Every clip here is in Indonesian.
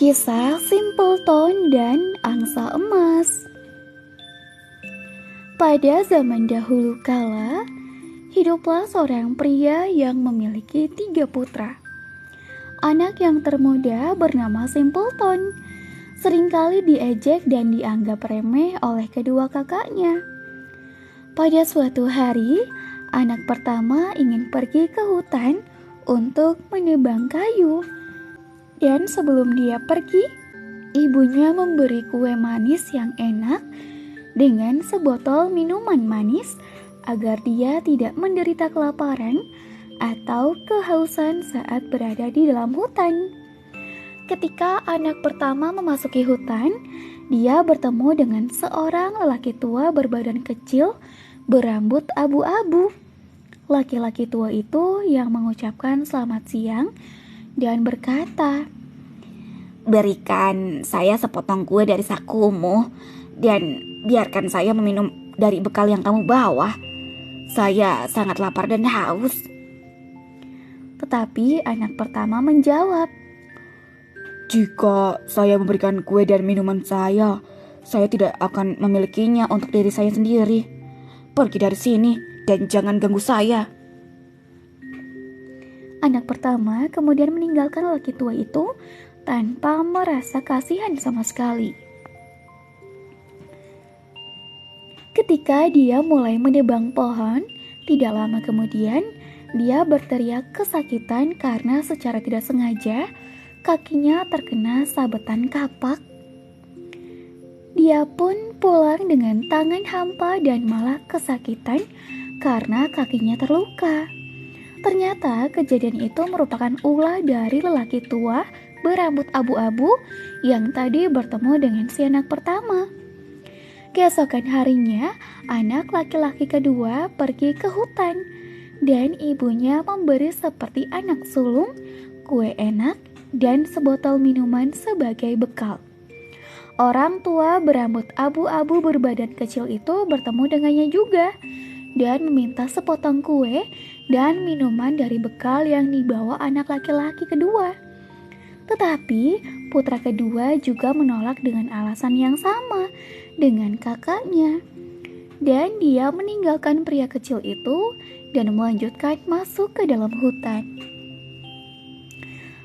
Kisah Simpleton dan Angsa Emas. Pada zaman dahulu kala, hiduplah seorang pria yang memiliki 3 putra. Anak yang termuda bernama Simpleton, seringkali diejek dan dianggap remeh oleh kedua kakaknya. Pada suatu hari, anak pertama ingin pergi ke hutan untuk menebang kayu. Dan sebelum dia pergi, ibunya memberi kue manis yang enak dengan sebotol minuman manis agar dia tidak menderita kelaparan atau kehausan saat berada di dalam hutan. Ketika anak pertama memasuki hutan, dia bertemu dengan seorang lelaki tua berbadan kecil berambut abu-abu. Laki-laki tua itu yang mengucapkan selamat siang dan berkata, "Berikan saya sepotong kue dari sakumu dan biarkan saya meminum dari bekal yang kamu bawa. Saya sangat lapar dan haus." Tetapi anak pertama menjawab, "Jika saya memberikan kue dan minuman saya tidak akan memilikinya untuk diri saya sendiri. Pergi dari sini dan jangan ganggu saya." Anak pertama kemudian meninggalkan lelaki tua itu tanpa merasa kasihan sama sekali. Ketika dia mulai menebang pohon, tidak lama kemudian dia berteriak kesakitan karena secara tidak sengaja kakinya terkena sabetan kapak. Dia pun pulang dengan tangan hampa dan malah kesakitan karena kakinya terluka. Ternyata kejadian itu merupakan ulah dari lelaki tua berambut abu-abu yang tadi bertemu dengan si anak pertama. Keesokan harinya, anak laki-laki kedua pergi ke hutan dan ibunya memberi seperti anak sulung, kue enak, dan sebotol minuman sebagai bekal. Orang tua berambut abu-abu berbadan kecil itu bertemu dengannya juga dan meminta sepotong kue dan minuman dari bekal yang dibawa anak laki-laki kedua. Tetapi putra kedua juga menolak dengan alasan yang sama dengan kakaknya. Dan dia meninggalkan pria kecil itu dan melanjutkan masuk ke dalam hutan.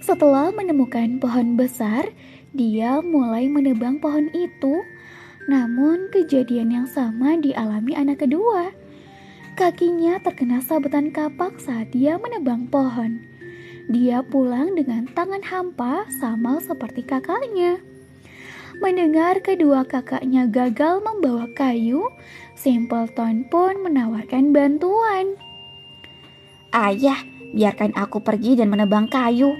Setelah menemukan pohon besar, dia mulai menebang pohon itu. Namun kejadian yang sama dialami anak kedua. Kakinya terkena sabetan kapak saat dia menebang pohon. Dia pulang dengan tangan hampa sama seperti kakaknya. Mendengar kedua kakaknya gagal membawa kayu, Simpleton pun menawarkan bantuan. "Ayah, biarkan aku pergi dan menebang kayu."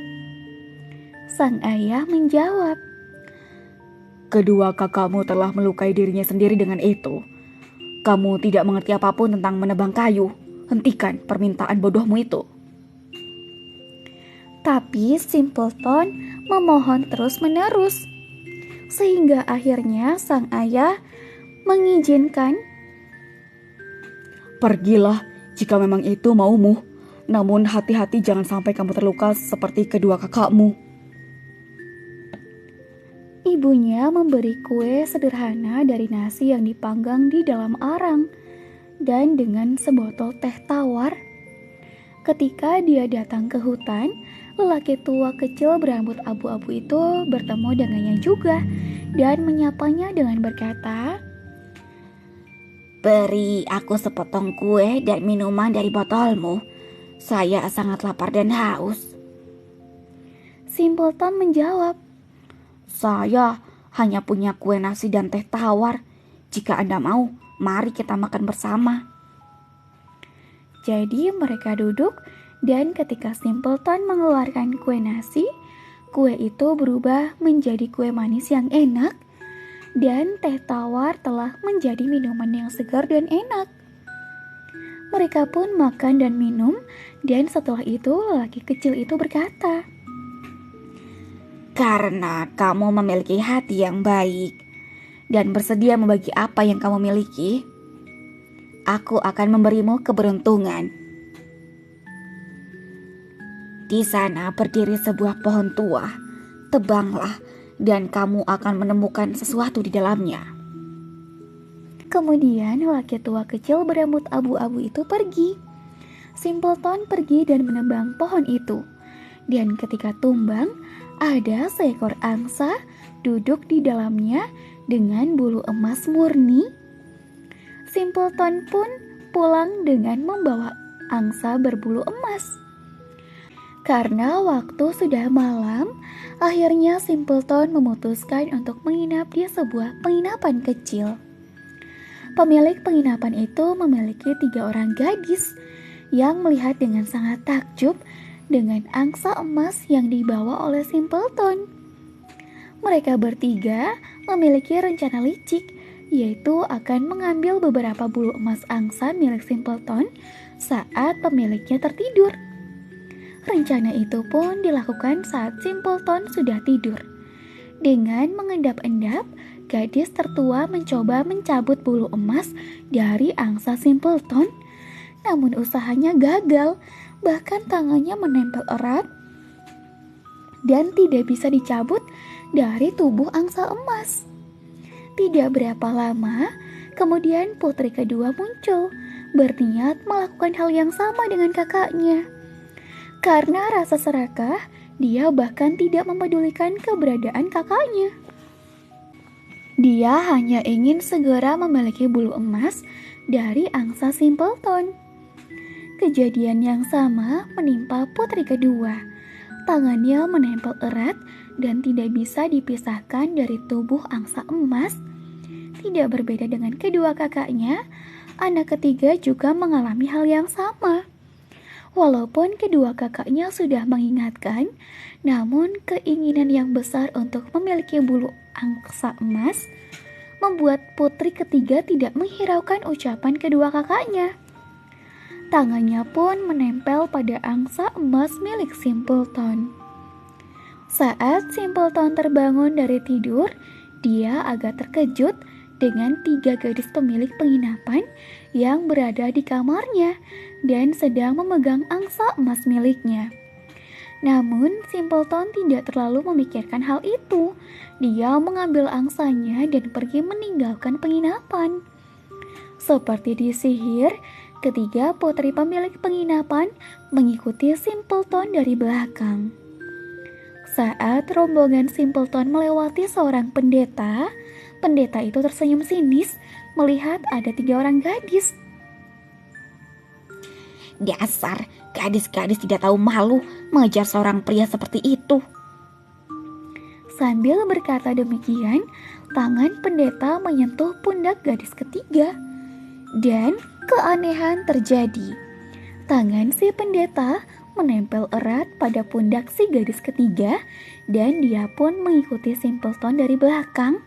Sang ayah menjawab, "Kedua kakakmu telah melukai dirinya sendiri dengan itu. Kamu tidak mengerti apapun tentang menebang kayu. Hentikan permintaan bodohmu itu." Tapi Simpleton memohon terus-menerus, sehingga akhirnya sang ayah mengizinkan. "Pergilah jika memang itu maumu. Namun hati-hati jangan sampai kamu terluka seperti kedua kakakmu." Ibunya memberi kue sederhana dari nasi yang dipanggang di dalam arang dan dengan sebotol teh tawar. Ketika dia datang ke hutan, lelaki tua kecil berambut abu-abu itu bertemu dengannya juga dan menyapanya dengan berkata, "Beri aku sepotong kue dan minuman dari botolmu. Saya sangat lapar dan haus." Simpleton menjawab, "Saya hanya punya kue nasi dan teh tawar. Jika Anda mau, mari kita makan bersama." Jadi mereka duduk dan ketika Simpleton mengeluarkan kue nasi, kue itu berubah menjadi kue manis yang enak dan teh tawar telah menjadi minuman yang segar dan enak. Mereka pun makan dan minum dan setelah itu lelaki kecil itu berkata, "Karena kamu memiliki hati yang baik dan bersedia membagi apa yang kamu miliki, aku akan memberimu keberuntungan. Di sana berdiri sebuah pohon tua. Tebanglah dan kamu akan menemukan sesuatu di dalamnya. Kemudian laki tua kecil berambut abu-abu itu pergi. Simpleton pergi dan menebang pohon itu. Dan ketika tumbang, ada seekor angsa duduk di dalamnya dengan bulu emas murni. Simpleton pun pulang dengan membawa angsa berbulu emas. Karena waktu sudah malam, akhirnya Simpleton memutuskan untuk menginap di sebuah penginapan kecil. Pemilik penginapan itu memiliki 3 orang gadis yang melihat dengan sangat takjub dengan angsa emas yang dibawa oleh Simpleton. Mereka bertiga memiliki rencana licik, yaitu akan mengambil beberapa bulu emas angsa milik Simpleton saat pemiliknya tertidur. Rencana itu pun dilakukan saat Simpleton sudah tidur. Dengan mengendap-endap, gadis tertua mencoba mencabut bulu emas dari angsa Simpleton. Namun usahanya gagal, bahkan tangannya menempel erat dan tidak bisa dicabut dari tubuh angsa emas. Tidak berapa lama, kemudian putri kedua muncul, berniat melakukan hal yang sama dengan kakaknya. Karena rasa serakah, dia bahkan tidak mempedulikan keberadaan kakaknya. Dia hanya ingin segera memiliki bulu emas dari angsa Simpleton. Kejadian yang sama menimpa putri kedua. Tangannya menempel erat dan tidak bisa dipisahkan dari tubuh angsa emas. Tidak berbeda dengan kedua kakaknya, anak ketiga juga mengalami hal yang sama. Walaupun kedua kakaknya sudah mengingatkan, namun keinginan yang besar untuk memiliki bulu angsa emas membuat putri ketiga tidak menghiraukan ucapan kedua kakaknya. Tangannya pun menempel pada angsa emas milik Simpleton. Saat Simpleton terbangun dari tidur, dia agak terkejut dengan 3 gadis pemilik penginapan yang berada di kamarnya dan sedang memegang angsa emas miliknya. Namun Simpleton tidak terlalu memikirkan hal itu. Dia mengambil angsanya dan pergi meninggalkan penginapan. Seperti disihir, ketiga putri pemilik penginapan mengikuti Simpleton dari belakang. Saat rombongan Simpleton melewati seorang pendeta, pendeta itu tersenyum sinis melihat ada 3 orang gadis. Dasar gadis-gadis tidak tahu malu mengejar seorang pria seperti itu. Sambil berkata demikian, tangan pendeta menyentuh pundak gadis ketiga. Dan keanehan terjadi. Tangan si pendeta menempel erat pada pundak si gadis ketiga dan dia pun mengikuti Simpleton dari belakang.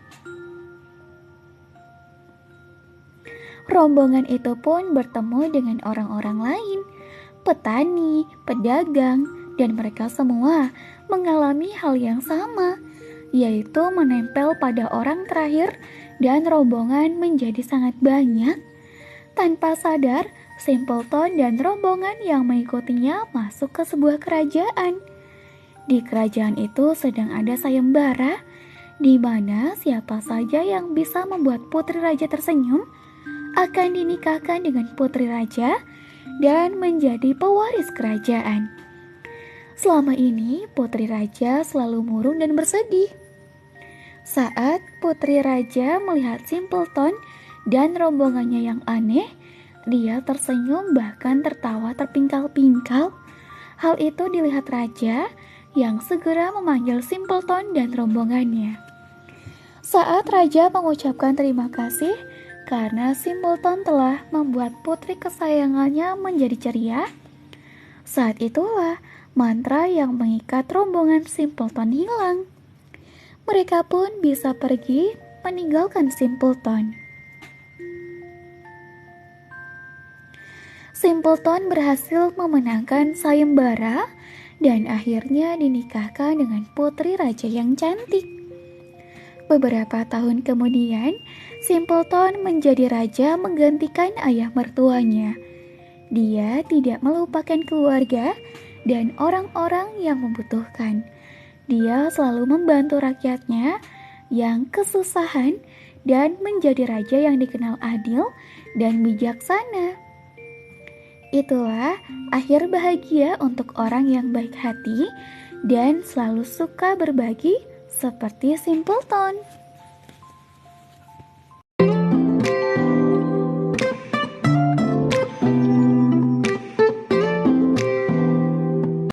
Rombongan itu pun bertemu dengan orang-orang lain, petani, pedagang, dan mereka semua mengalami hal yang sama, yaitu menempel pada orang terakhir dan rombongan menjadi sangat banyak. Tanpa sadar, Simpleton dan rombongan yang mengikutinya masuk ke sebuah kerajaan. Di kerajaan itu sedang ada sayembara, di mana siapa saja yang bisa membuat putri raja tersenyum akan dinikahkan dengan putri raja dan menjadi pewaris kerajaan. Selama ini putri raja selalu murung dan bersedih. Saat putri raja melihat Simpleton dan rombongannya yang aneh, dia tersenyum bahkan tertawa terpingkal-pingkal. Hal itu dilihat raja yang segera memanggil Simpleton dan rombongannya. Saat raja mengucapkan terima kasih karena Simpleton telah membuat putri kesayangannya menjadi ceria, saat itulah mantra yang mengikat rombongan Simpleton hilang. Mereka pun bisa pergi meninggalkan Simpleton. Simpleton berhasil memenangkan sayembara dan akhirnya dinikahkan dengan putri raja yang cantik. Beberapa tahun kemudian, Simpleton menjadi raja menggantikan ayah mertuanya. Dia tidak melupakan keluarga dan orang-orang yang membutuhkan. Dia selalu membantu rakyatnya yang kesusahan dan menjadi raja yang dikenal adil dan bijaksana. Itulah akhir bahagia untuk orang yang baik hati dan selalu suka berbagi seperti Simpleton.